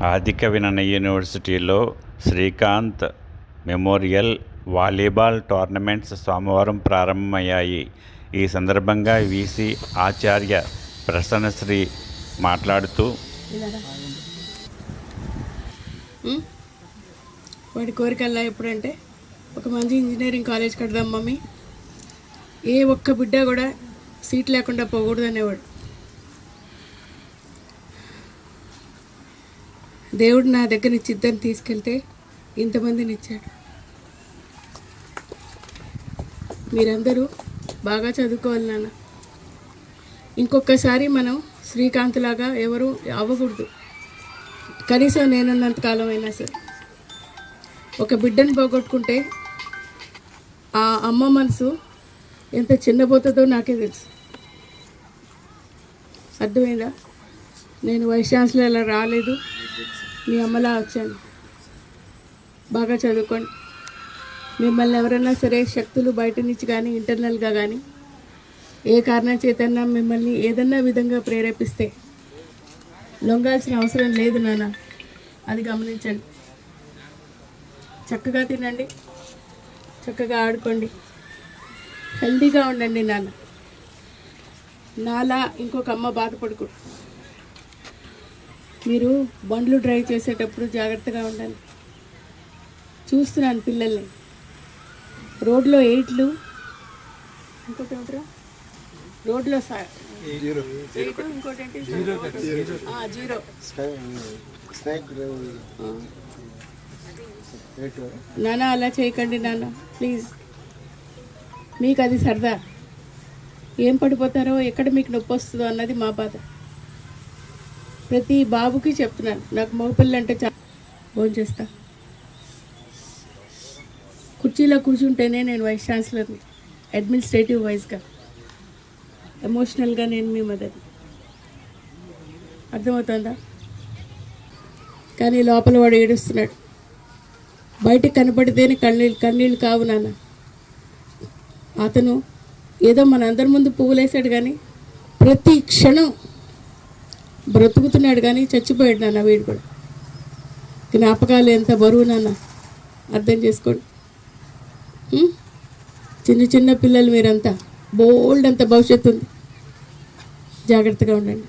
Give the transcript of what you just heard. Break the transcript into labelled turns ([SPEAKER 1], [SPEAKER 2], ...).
[SPEAKER 1] ఆదికవినన యూనివర్సిటీలో Srikanth memorial volleyball tournaments సోమవారం ప్రారంభమయ్యాయి. ఈ సందర్భంగా వీసీ ఆచార్య ప్రసన్నశ్రీ మాట్లాడుతూ,
[SPEAKER 2] వాడి కోరికల్లా ఎప్పుడంటే ఒక మంచి ఇంజనీరింగ్ కాలేజ్ కడదాం మమ్మీ, ఏ ఒక్క బిడ్డ కూడా సీట్ లేకుండా పోకూడదు అనేవాడు. దేవుడు నా దగ్గర నుంచి ఇద్దరిని తీసుకెళ్తే ఇంతమందిని ఇచ్చాడు. మీరందరూ బాగా చదువుకోవాలి నాన్న. ఇంకొకసారి మనం శ్రీకాంత్ లాగా ఎవరు అవ్వకూడదు. కనీసం నేనున్నంతకాలం అయినా సరే. ఒక బిడ్డను పోగొట్టుకుంటే ఆ అమ్మ మనసు ఎంత చిన్నపోతుందో నాకే తెలుసు. అర్థమైందా? నేను వైస్ ఛాన్సలర్ అలా రాలేదు, మీ అమ్మలా వచ్చాను. బాగా చదువుకోండి. మిమ్మల్ని ఎవరైనా సరే శక్తులు బయట నుంచి కానీ ఇంటర్నల్గా కానీ ఏ కారణం చేతన్నా మిమ్మల్ని ఏదన్నా విధంగా ప్రేరేపిస్తే లొంగాల్సిన అవసరం లేదు నాన్న. అది గమనించండి. చక్కగా తినండి, చక్కగా ఆడుకోండి, హెల్తీగా ఉండండి నాన్న. నాలా ఇంకొక అమ్మ బాధపడకూడదు. మీరు బండ్లు డ్రైవ్ చేసేటప్పుడు జాగ్రత్తగా ఉండండి. చూస్తున్నాను పిల్లల్ని రోడ్లో ఎయిట్లు, ఇంకోటి ఏమిట్రా రోడ్లో ఇంకోటి జీరో. నాన్న అలా చేయకండి నాన్న ప్లీజ్. మీకు అది సరదా. ఏం పడిపోతారో, ఎక్కడ మీకు నొప్పి వస్తుందో అన్నది మా బాధ. ప్రతి బాబుకి చెప్తున్నాను, నాకు మగపిల్లలు అంటే చాలా భోంచేస్తా. కుర్చీలో కూర్చుంటేనే నేను వైస్ ఛాన్సలర్ని, అడ్మినిస్ట్రేటివ్ వైజ్గా. ఎమోషనల్గా నేను మీ మదర్ని. అర్థమవుతుందా? కానీ లోపల వాడు ఏడుస్తున్నాడు. బయటికి కనపడితేనే కన్నీళ్ళు కావు నాన్న. అతను ఏదో మన అందరి ముందు పువ్వులేసాడు కానీ ప్రతి క్షణం బ్రతుకుతున్నాడు, కానీ చచ్చిపోయాడు నాన్న. వీడు కూడా జ్ఞాపకాలు ఎంత బరువు నాన్న, అర్థం చేసుకోండి. చిన్న చిన్న పిల్లలు మీరంతా, బోల్డ్ అంత భవిష్యత్తు ఉంది. జాగ్రత్తగా ఉండండి.